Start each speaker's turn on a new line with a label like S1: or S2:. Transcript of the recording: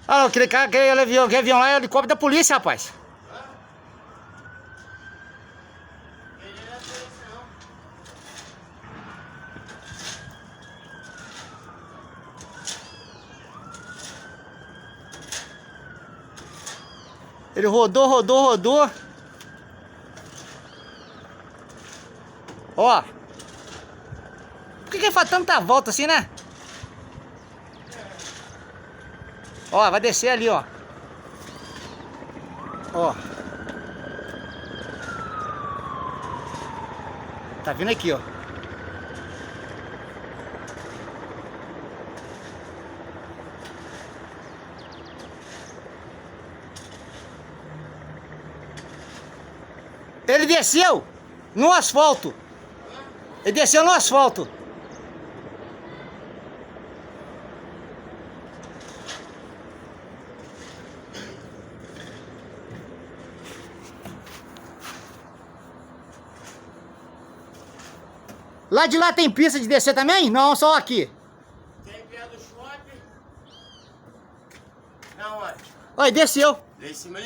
S1: Ah, aquele cara, aquele avião lá é o helicóptero da polícia, rapaz. Ele rodou. Ó. Por que ele faz tanta volta assim, né? Ó, vai descer ali, ó. Ó. Tá vindo aqui, ó. Ele desceu no asfalto. Ele desceu no asfalto. Lá de lá tem pista de descer também? Não, só aqui.
S2: Tem perto do shopping. Na onde?
S1: Olha, desceu.
S2: Lá em cima